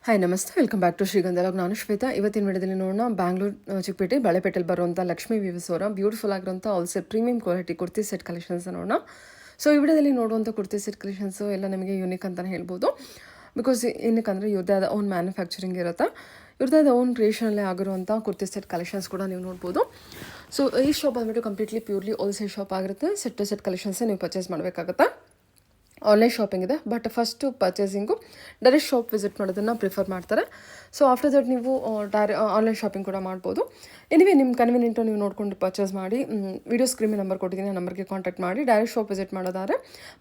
Hi ನಮಸ್ತೆ, welcome back to ಶ್ರೀಗಂಧಲಾಗ್. ನಾನು ಶ್ವೇತಾ. ಇವತ್ತಿನ ವಿಡಿಯೋದಲ್ಲಿ ನೋಡೋಣ ಬ್ಯಾಂಗ್ಳೂರ್ ಚಿಕ್ಕಪೇಟೆ ಬಾಳೆಪೇಟೆಯಲ್ಲಿ ಬರುವಂಥ ಲಕ್ಷ್ಮೀ ವೀವ್ಸ್ ಅವರ ಬ್ಯೂಟಿಫುಲ್ ಆಗಿರುವಂಥ all set premium quality kurti set collections ನೋಡೋಣ. ಸೊ ಈ ವಿಡಿಯೋದಲ್ಲಿ ನೋಡುವಂಥ ಕುರ್ತಿ ಸೆಟ್ ಕಲೆಕ್ಷನ್ಸು ಎಲ್ಲ ನಿಮಗೆ ಯೂನಿಕ್ ಅಂತಲೇ ಹೇಳ್ಬೋದು. ಬಿಕಾಸ್ ಏನಕ್ಕಂದರೆ ಇವ್ರದ್ದೇ ಆದ ಓನ್ ಮ್ಯಾನುಫ್ಯಾಕ್ಚರಿಂಗ್ ಇರುತ್ತೆ, ಇವ್ರದ್ದೇ ಆದ ಓನ್ ಕ್ರಿಯೇಷನಲ್ಲೇ ಆಗಿರುವಂಥ ಕುರ್ತಿ ಸೆಟ್ ಕಲೆಕ್ಷನ್ಸ್ ಕೂಡ ನೀವು ನೋಡ್ಬೋದು. ಸೊ ಈ ಶಾಪ್ ಬಂದ್ಬಿಟ್ಟು ಕಂಪ್ಲೀಟ್ಲಿ ಪ್ಯೂರ್ಲಿ ಹೋಲ್ಸೇಲ್ ಶಾಪ್ ಆಗಿರುತ್ತೆ. ಸೆಟ್ ಟು ಸೆಟ್ ಕಲೆಕ್ಷನ್ಸೇ ನೀವು ಪರ್ಚೇಸ್ ಮಾಡಬೇಕಾಗುತ್ತೆ. ಆನ್ಲೈನ್ ಶಾಪಿಂಗ್ ಇದೆ, but first purchasing direct shop visit ಮಾಡೋದನ್ನು ಪ್ರಿಫರ್ ಮಾಡ್ತಾರೆ. ಸೊ ಆಫ್ಟರ್ ದಟ್ ನೀವು ಆನ್ಲೈನ್ ಶಾಪಿಂಗ್ ಕೂಡ ಮಾಡ್ಬೋದು. ಎನಿವೆ ನಿಮ್ಮ ಕನ್ವೀನಿಯಂಟು ನೀವು ನೋಡ್ಕೊಂಡು ಪರ್ಚೇಸ್ ಮಾಡಿ. ವಿಡಿಯೋ ಸ್ಕ್ರೀನ್ ನಂಬರ್ ಕೊಟ್ಟಿದ್ದೀನಿ, ಆ ನಂಬರ್ಗೆ ಕಾಂಟ್ಯಾಕ್ಟ್ ಮಾಡಿ. ಡೈರೆಕ್ಟ್ ಶಾಪ್ ವಿಸಿಟ್ ಮಾಡೋದಾದ್ರೆ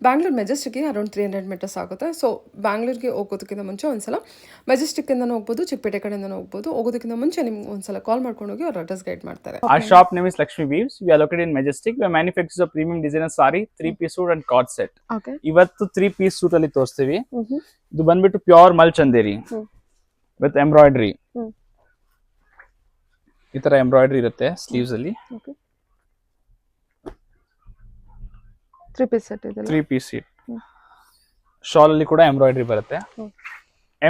ಬ್ಯಾಂಗ್ಳೂರ್ ಮೆಜೆಸ್ಟಿಕ್ಗೆ ಅರೌಂಡ್ 300 ಮೀಟರ್ಸ್ ಆಗುತ್ತೆ. ಸೊ ಬ್ಯಾಂಗ್ಳೂರಿಗೆ ಹೋಗೋದಕ್ಕಿಂತ ಮುಂಚೆ ಒಂದ್ಸಲ ಮೆಜೆಸ್ಟಿಕ್ಕಿಂದನೂ ಹೋಗ್ಬೋದು, ಚಿಕ್ಕಪೇಟೆ ಕಡೆಯಿಂದನೂ ಹೋಗ್ಬೋದು. ಹೋಗೋದಕ್ಕಿಂತ ಮುಂಚೆ ನಿಮ್ಗೆ ಒಂದ್ಸಲ ಕಾಲ್ ಮಾಡ್ಕೊಂಡು ಹೋಗಿ ಅವ್ರ ಅಡ್ರೆಸ್ ಗೈಡ್ ಮಾಡ್ತಾರೆ. Our shop name is Lakshmi Weaves. We are located in Majestic. We are manufacturers of premium designer sari, 3-piece suit and cord set. Okay. ಇವತ್ತು 3-piece suit ಅಲ್ಲಿ ತೋರಿಸ್ತೀವಿ. ಇದು ಬಂದ್ಬಿಟ್ಟು pure mul Chanderi with embroidery. ಈ ತರ embroidery ಇರುತ್ತೆ sleeves ಅಲ್ಲಿ. Okay, 3-piece set ಇದೆ. 3-piece set. ಶಾಲ್ ಅಲ್ಲಿ ಕೂಡ ಎಂಬ್ರಾಯ್ಡ್ರಿ ಬರುತ್ತೆ.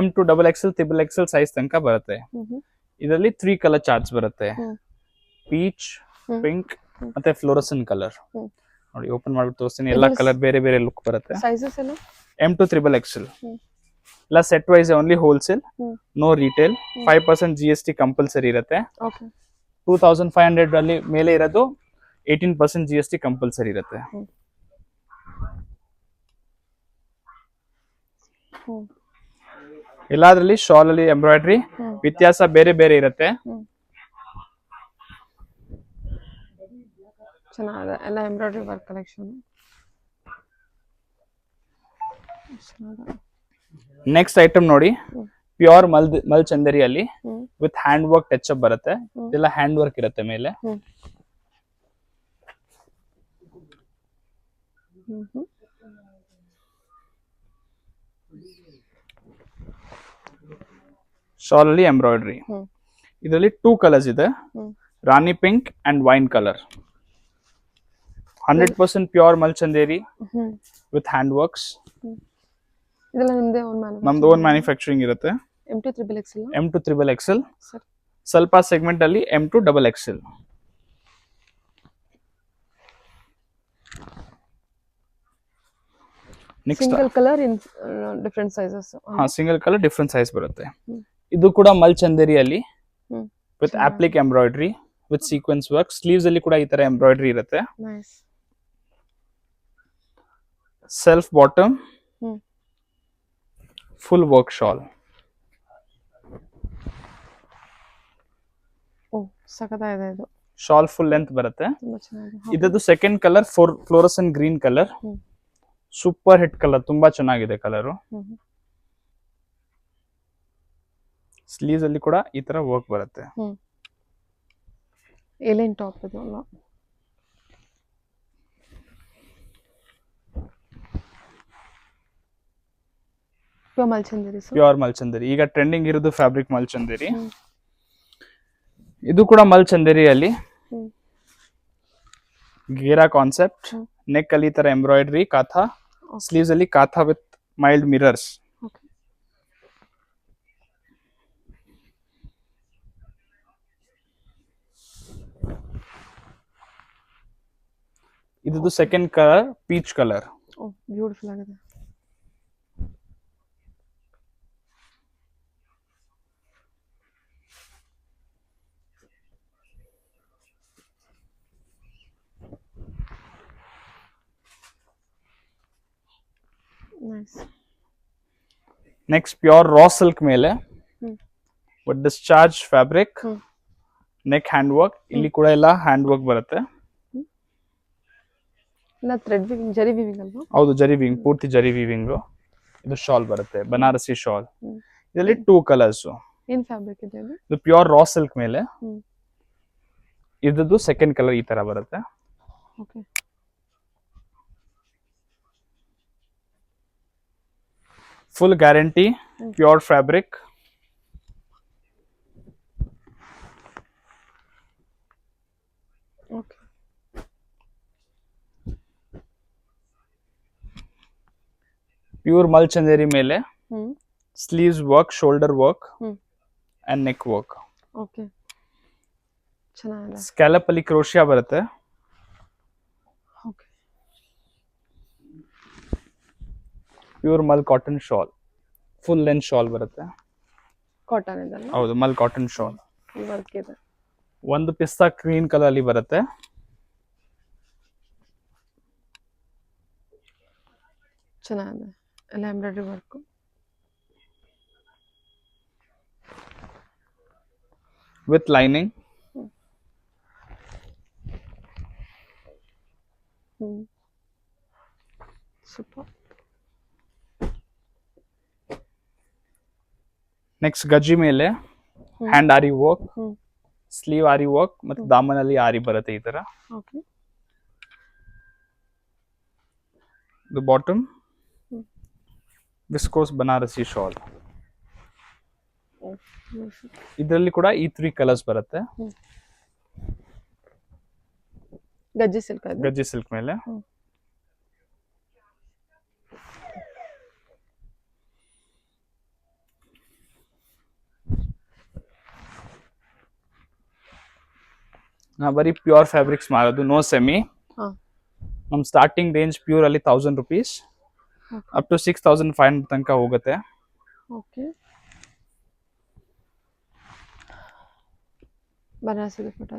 M to XXL, XXL size ತನಕ ಬರುತ್ತೆ. ಇದರಲ್ಲಿ 3 ಕಲರ್ ಚಾರ್ಟ್ಸ್ ಬರುತ್ತೆ. ಪೀಚ್, ಪಿಂಕ್ ಮತ್ತೆ ಫ್ಲೋರಸನ್ ಕಲರ್. ನೋಡಿ ಓಪನ್ ಮಾಡ್ಬಿಟ್ಟು ತೋರಿಸ್ತೀನಿ. ಎಲ್ಲಾ ಕಲರ್ ಬೇರೆ ಬೇರೆ ಲುಕ್ ಬರುತ್ತೆ. ಸೈಜಸ್ ಎಲ್ಲ M to XXL. ಎಲ್ಲ set wise only wholesale, no retail. 5% GST compulsory ಇರುತ್ತೆ. ಓಕೆ. 2500 ಅಲ್ಲಿ ಮೇಲೆ ಇರೋದು 18% GST ಕಂಪಲ್ಸರಿ ಇರುತ್ತೆ. ಎಲ್ಲಾದ್ರಲ್ಲಿ ಶಾಲ್ ಅಲ್ಲಿ ಎಂಬ್ರಾಯ್ಡ್ರಿ ವ್ಯತ್ಯಾಸ ಬೇರೆ ಬೇರೆ ಇರುತ್ತೆ. ಚೆನ್ನಾಗಿದೆ, ಎಲ್ಲ embroidery work collection. Next item ನೋಡಿ, ಪ್ಯೂರ್ ಮಲ್ ಚಂದೇರಿ ಅಲ್ಲಿ with hand work touch up ಬರುತ್ತೆ. ಇದೆಲ್ಲ ಹ್ಯಾಂಡ್ ವರ್ಕ್ ಇರುತ್ತೆ ಮೇಲೆ. ಶಾಲ್ ಅಲ್ಲಿ ಎಂಬ್ರಾಯ್ಡ್ರಿ. ಇದರಲ್ಲಿ 2 ಕಲರ್ಸ್ ಇದೆ, rani pink and wine colour. 100% pure mul Chanderi with hand works. ಇದೆಲ್ಲ ನಿಮ್ಮದೇ ನಮ್ದು ಓನ್ ಮ್ಯಾನುಫ್ಯಾಕ್ಚರಿಂಗ್ ಇರುತ್ತೆ. M to XXL. M to XXL. Sir, ಸ್ವಲ್ಪ ಸೆಗ್ಮೆಂಟ್ ಅಲ್ಲಿ M to XXL. Next single colour in different sizes. Single colour different size ಬರುತ್ತೆ. ಇದು ಕೂಡ ಮಲ್ ಚಂದೇರಿಯಲ್ಲಿ with appliqué embroidery with sequence work. Sleeves ಅಲ್ಲಿ ಕೂಡ ಈ ತರ ಎಂಬ್ರಾಯ್ಡ್ರಿ ಇರುತ್ತೆ. Nice. Self bottom, full work shawl. ಓ, ಸಖತ್ತಾಗಿದೆ ಇದು. ಶಾಲ್ ಫುಲ್ ಲೆಂತ್ ಬರುತ್ತೆ. ತುಂಬಾ ಚೆನ್ನಾಗಿದೆ. ಇದದ್ದು second colour fluorescent green colour. Super hit colour, ತುಂಬಾ ಚೆನ್ನಾಗಿದೆ ಕಲರು. ಸ್ಲೀವ್ಸ್ ಅಲ್ಲಿ ಕೂಡ ಈ ತರ ವರ್ಕ್ ಬರುತ್ತೆ. ಏಲೈನ್ ಟಾಪ್ ಇದು ಅಲ್ಲ. ಪ್ಯೂರ್ ಮಲ್ಚಂದೇರಿ. ಪ್ಯೂರ್ ಮಲ್ ಚಂದೇರಿ. ಈಗ ಟ್ರೆಂಡಿಂಗ್ ಇರೋದು ಫ್ಯಾಬ್ರಿಕ್ ಮಲ್ ಚಂದೇರಿ. ಇದು ಕೂಡ ಮಲ್ ಚಂದೇರಿಯಲ್ಲಿ ಗೇರಾ ಕಾನ್ಸೆಪ್ಟ್. ನೆಕ್ ಅಲ್ಲಿ ಈ ತರ ಎಂಬ್ರಾಯ್ಡ್ರಿ ಕಾಥಾ. ಸ್ಲೀವ್ಸ್ ಅಲ್ಲಿ ಕಾಥಾ ವಿತ್ ಮೈಲ್ಡ್ ಮಿರರ್ಸ್. ಇದು second colour peach colour. Oh, beautiful ಆಗಿದೆ. Nice. Next pure raw silk ಮೇಲೆ with discharge fabric, neck hand work. ಇಲ್ಲಿ ಕೂಡ ಎಲ್ಲ ಹ್ಯಾಂಡ್ ವರ್ಕ್ ಬರುತ್ತೆ. ಇಲ್ಲ ಥ್ರೆಡ್ ವಿವಿಂಗ್, ಜರಿ ವಿವಿಂಗ್ ಅಲ್ವಾ? ಹೌದು, ಜರಿ ವಿವಿಂಗ್, ಪೂರ್ತಿ ಜರಿ ವಿವಿಂಗ್. ಇದು ಶಾಲ್ ಬರುತ್ತೆ, ಬನಾರಸಿ ಶಾಲ್. ಇದರಲ್ಲಿ 2 ಕಲರ್ಸ್. ಏನ್ ಫ್ಯಾಬ್ರಿಕ್ ಇದೆ ಇದು? ಇದು ಪ್ಯೂರ್ ರಾ ಸಿಲ್ಕ್ ಮೇಲೆ. ಇದ್ದು ಸೆಕೆಂಡ್ ಕಲರ್ ಈ ತರ ಬರುತ್ತೆ. Okay. Full guarantee, pure fabric. Okay. Pure mul Chanderi ಮೇಲೆ sleeves work, shoulder work hmm and neck work. Okay ಚೆನ್ನಾಗಿದೆ. ಸ್ಕ್ಯಾಲಪ್ ಅಲ್ಲಿ ಕ್ರೋಶಿಯಾ ಬರುತ್ತೆ. Okay pure mul cotton shawl, full length shawl ಬರುತ್ತೆ. ಕಾಟನ್ ಇದಲ್ಲ? ಹೌದು, ಮಲ್ ಕಾಟನ್ ಶಾಲ್. ವರ್ಕ್ ಇದೆ. ಒಂದು ಪಿಸ್ತಾ ಗ್ರೀನ್ ಕಲರ್ ಅಲ್ಲಿ ಬರುತ್ತೆ. ಚೆನ್ನಾಗಿದೆ, ಎಲ್ಲ embroidery work. With lining. Super. Next gajji ಮೇಲೆ hand aari work, sleeve aari work ಮತ್ತೆ ದಾಮನಲ್ಲಿ ಆರಿ ಬರುತ್ತೆ ಈ ತರ. Okay the bottom viscose Banarasi shawl. ಇದರಲ್ಲಿ ಕೂಡ ಈ 3 ಕಲರ್ಸ್ ಬರುತ್ತೆ. ಗಜ್ಜಿ ಸಿಲ್ಕ್ ಅದು. ಗಜ್ಜಿ ಸಿಲ್ಕ್ ಮೇಲೆ ನಾ ಬರೀ ಪ್ಯೂರ್ ಫ್ಯಾಬ್ರಿಕ್ಸ್ ಮಾರೋದು, ನೋ ಸೆಮಿ. ನಮ್ ಸ್ಟಾರ್ಟಿಂಗ್ ರೇಂಜ್ ಪ್ಯೂರ್ ಅಲ್ಲಿ 1000 rupees ಅಪ್ ಟು 6500 ತನಕ ಹೋಗುತ್ತೆ. Okay Banarasi dupatta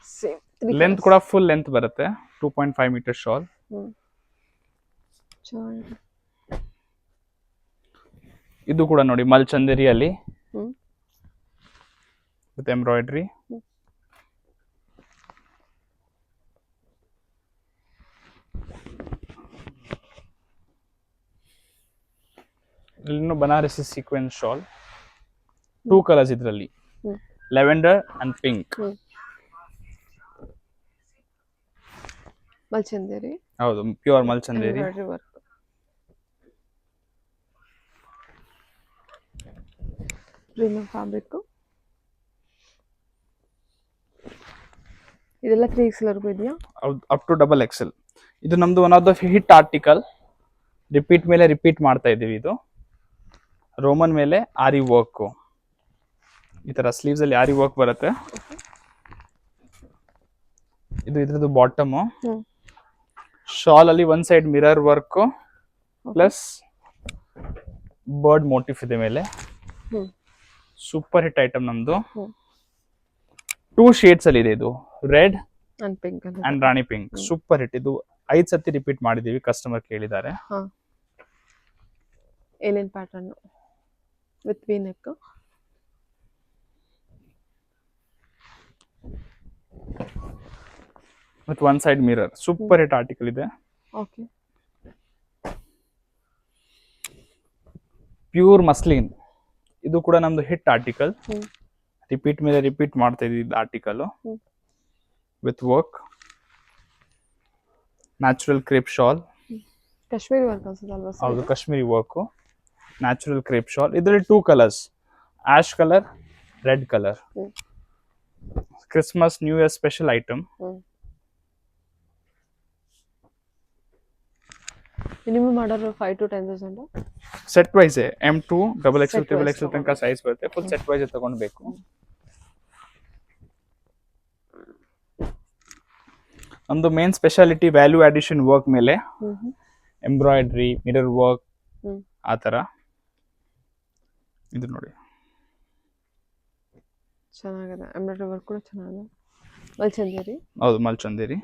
same. Length ಕೂಡ ಫುಲ್ ಲೆಂತ್ ಬರುತ್ತೆ, 2.5 ಮೀಟರ್ ಶಾಲ್. ಚೆನ್ನಾಗಿದೆ. ಇದು ಕೂಡ ನೋಡಿ ಮಲ್ ಚಂದೇರಿ ಅಲ್ಲಿ ವಿತ್ ಎಂಬ್ರಾಯ್ಡ್ರಿ. ಇನ್ನು ಬನಾರಸಿ ಸೀಕ್ವೆನ್ಸ್ ಶಾಲ್, 2 ಕಲರ್ಸ್ ಇದರಲ್ಲಿ, ಲೆವೆಂಡರ್ ಅಂಡ್ ಪಿಂಕ್. ಮಲ್ಚಂದೇರಿ. ಹೌದು, pure mul Chanderi. Embroidery work. Premium fabric. ಇದೆಲ್ಲ 3XL ವರೆಗೂ ಇದೆಯಾ? Up to XXL. ಇದು ನಮ್ದು one of the hit article. Repeat ಮೇಲೆ ರಿಪೀಟ್ ಮಾಡ್ತಾ ಇದೀವಿ. ಇದು ರೋಮನ್ ಮೇಲೆ ಆರಿ ವರ್ಕ್, ಈ ತರ ಸ್ಲೀವ್ಸ್ ಅಲ್ಲಿ ಆರಿ ವರ್ಕ್ ಬರುತ್ತೆ. ಇದು ಇದ್ರದ್ದು ಬಾಟಮ್. ಶಾಲ್ ಅಲ್ಲಿ ಒಂದ್ side mirror work plus bird motif ಇದೆ ಮೇಲೆ. ಸೂಪರ್ ಹಿಟ್ ಐಟಮ್ ನಮ್ದು. 2 ಶೇಡ್ಸ್ ಅಲ್ಲಿ ಇದೆ ಇದು, red and pink and rani pink. Super hit. ಇದು 5 ಸತಿ ರಿಪೀಟ್ ಮಾಡಿದೀವಿ, ಕಸ್ಟಮರ್ ಕೇಳಿದ್ದಾರೆ. ಏನೇನ್ pattern with V neck. With one side mirror. Super hit article ಇದೆ. Okay pure muslin. ಇದು ಕೂಡ ನಮ್ದು ಹಿಟ್ ಆರ್ಟಿಕಲ್. ರಿಪೀಟ್ ಮೇಲೆ ರಿಪೀಟ್ ಮಾಡ್ತಾ ಇದ್ದೀವಿ article with work. Natural crepe shawl. Kashmiri work ಅನ್ಸುತ್ತಲ್ವಾ? ಹೌದು, Kashmiri work, natural crepe shawl. ಇದರಲ್ಲಿ 2 colours, ash colour, red colour. Christmas new year special item. Minimum ಮಾಡೋರು 5 to 10,000. Set wise M2 XXL XXL ತನಕ size ಬರುತ್ತೆ. Full set wise ತಗೊಂಡ್ಬೇಕು. ನಮ್ದು main speciality value addition work ಮೇಲೆ embroidery, mirror work, ಆ ತರ. ಇದು ನೋಡಿ ಚೆನ್ನಾಗಿದೆ, ಎಂಬ್ರಾಯ್ಡ್ರಿ ವರ್ಕ್ ಕೂಡ ಚೆನ್ನಾಗಿದೆ. ಮಲ್ಚಂದೇರಿ. ಹೌದು, ಮಲ್ ಚಂದೇರಿ.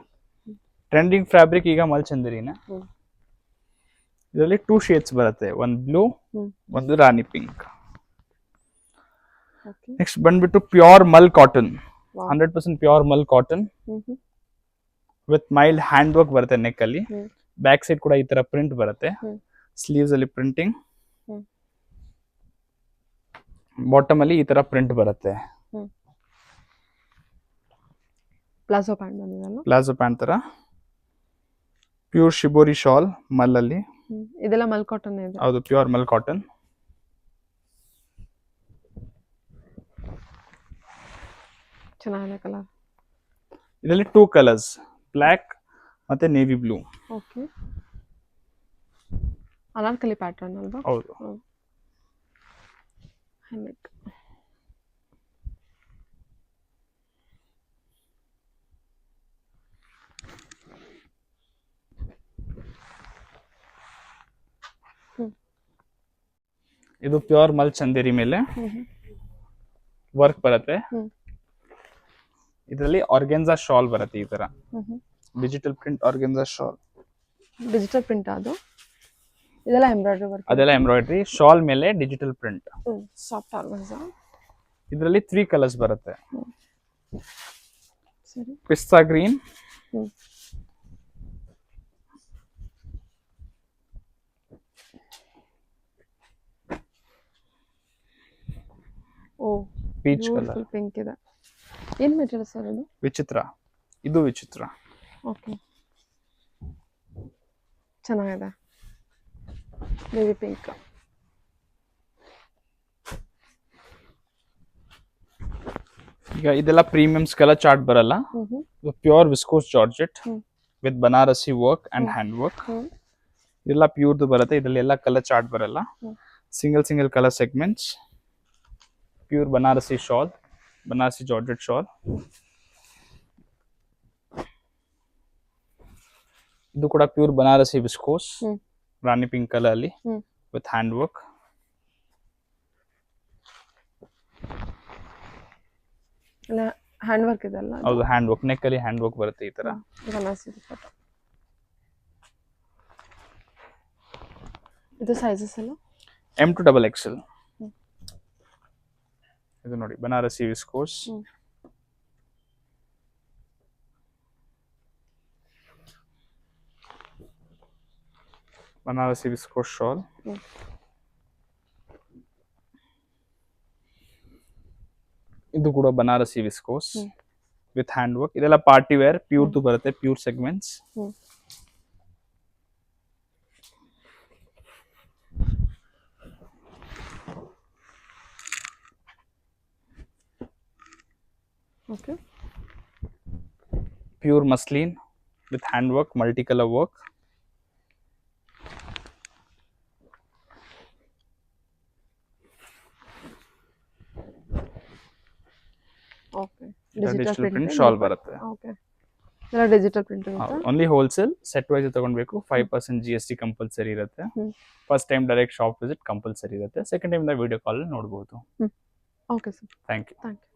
ಟ್ರೆಂಡಿಂಗ್ ಫ್ಯಾಬ್ರಿಕ್ ಈಗ ಮಲ್ ಚಂದೇರಿನ. ಇದರಲ್ಲಿ 2 ಶೇಡ್ಸ್ ಬರುತ್ತೆ, ಒಂದು ಬ್ಲೂ, ಒಂದು ರಾಣಿ ಪಿಂಕ್. ನೆಕ್ಸ್ಟ್ ಬಂದ್ಬಿಟ್ಟು pure mul cotton, 100% pure mul cotton with mild hand work ಬರುತ್ತೆ. ನೆಕ್ ಅಲ್ಲಿ ಬ್ಯಾಕ್ ಸೈಡ್ ಕೂಡ ಈ ತರ ಪ್ರಿಂಟ್ ಬರುತ್ತೆ. ಸ್ಲೀವ್ಸ್ ಅಲ್ಲಿ ಪ್ರಿಂಟಿಂಗ್, ಬಾಟಮ್ ಅಲ್ಲಿ ಈ ತರ ಪ್ರಿಂಟ್ ಬರುತ್ತೆ. ಪ್ಲಾಜೋ ಪ್ಯಾಂಟ್ ಬಂದಿದೆಲ್ಲ, ಪ್ಲಾಜೋ ಪ್ಯಾಂಟ್ ತರ. ಪ್ಯೂರ್ ಶಿಬೋರಿ ಶಾಲ್ ಮಲ್ ಅಲ್ಲಿ. ಇದೆಲ್ಲ ಮಲ್ ಕಾಟನ್ ಇದೆ. ಹೌದು, ಪ್ಯೂರ್ ಮಲ್ ಕಾಟನ್. ಚೆನ್ನಾಗಿದೆ ಕಲರ್. ಇದರಲ್ಲಿ 2 ಕಲರ್ಸ್, ಬ್ಲ್ಯಾಕ್ ಮತ್ತೆ navy blue. Okay, Anarkali pattern ಅಲ್ವಾ? ಹೌದು. ಹೈನೆಕ್. ಇದು ಪ್ಯೂರ್ ಮಲ್ ಚಂದೇರಿ ಮೇಲೆ ವರ್ಕ್ ಬರುತ್ತೆ. ಇದರಲ್ಲಿ ಆರ್ಗೆನ್ಸಾ ಶಾಲ್ ಬರುತ್ತೆ ಈ ತರ, digital print organza shawl. Digital print ಅದು, ಇದೆಲ್ಲ ಎಂಬ್ರಾಯ್ಡ್ರಿ ವರ್ಕ್. ಅದೆಲ್ಲ ಎಂಬ್ರಾಯ್ಡ್ರಿ, ಶಾಲ್ ಮೇಲೆ ಡಿಜಿಟಲ್ ಪ್ರಿಂಟ್. Soft organza. ಇದರಲ್ಲಿ 3 ಕಲರ್ಸ್ ಬರುತ್ತೆ. ಸರಿ. ಪಿಸ್ತಾ ಗ್ರೀನ್, ಓ ಪೀಚ್ ಕಲರ್, ಪಿಂಕ್ ಇದೆ. ಏನ್ ಮೆಟೀರಿಯಲ್ ಸರ್ ಇದು? ವಿಚಿತ್ರ. ಇದು ವಿಚಿತ್ರ. ಓಕೆ, ಚೆನ್ನಾಗಿದೆ. Baby pink. ಈಗ ಇದೆಲ್ಲ ಪ್ರೀಮಿಯಮ್ಸ್ ಕಲರ್ ಚಾರ್ಟ್ ಬರಲ್ಲ. Pure viscose georgette with Banarasi work and hand work. ಇದೆಲ್ಲ ಪ್ಯೂರ್ದು ಬರುತ್ತೆ. ಇದರಲ್ಲಿ ಎಲ್ಲ ಕಲರ್ ಚಾರ್ಟ್ ಬರಲ್ಲ, single colour segments. Pure Banarasi shawl, Banarasi georgette shawl. ಇದು ಕೂಡ pure Banarasi viscose, rani pink colour ಅಲ್ಲಿ with hand work. Hand work ಇದೆಲ್ಲ. ಹೌದು, ಹ್ಯಾಂಡ್ ವರ್ಕ್, ನೆಕ್ ಅಲ್ಲಿ ಹ್ಯಾಂಡ್ ವರ್ಕ್ ಬರುತ್ತೆ ಈ ತರ. ಇದು ಸೈಜಸ್ ಎಲ್ಲ M to XXL. ಇದು ನೋಡಿ Banarasi viscose. Banarasi viscose shawl. ಇದು ಕೂಡ Banarasi viscose with hand work. ಇದೆಲ್ಲ ಪಾರ್ಟಿ ವೇರ್, ಪ್ಯೂರ್ದು ಬರುತ್ತೆ, pure segments. Okay. Pure muslin with hand work, multicolor work. Okay. Digital print shawl ಬರುತ್ತೆ. Okay. ಇದೆಲ್ಲ ಡಿಜಿಟಲ್ ಪ್ರಿಂಟ್ ಇರುತ್ತೆ. ಓನ್ಲಿ ಹೋಲ್ಸೇಲ್, ಸೆಟ್ ವೈಸ್ ತಗೊಳ್ಬೇಕು. 5% GST ಕಂಪಲ್ಸರಿ ಇರುತ್ತೆ. First time direct shop visit compulsory ಇರುತ್ತೆ. Second time video call ನೋಡಬಹುದು. Okay sir, thank you. Thank you.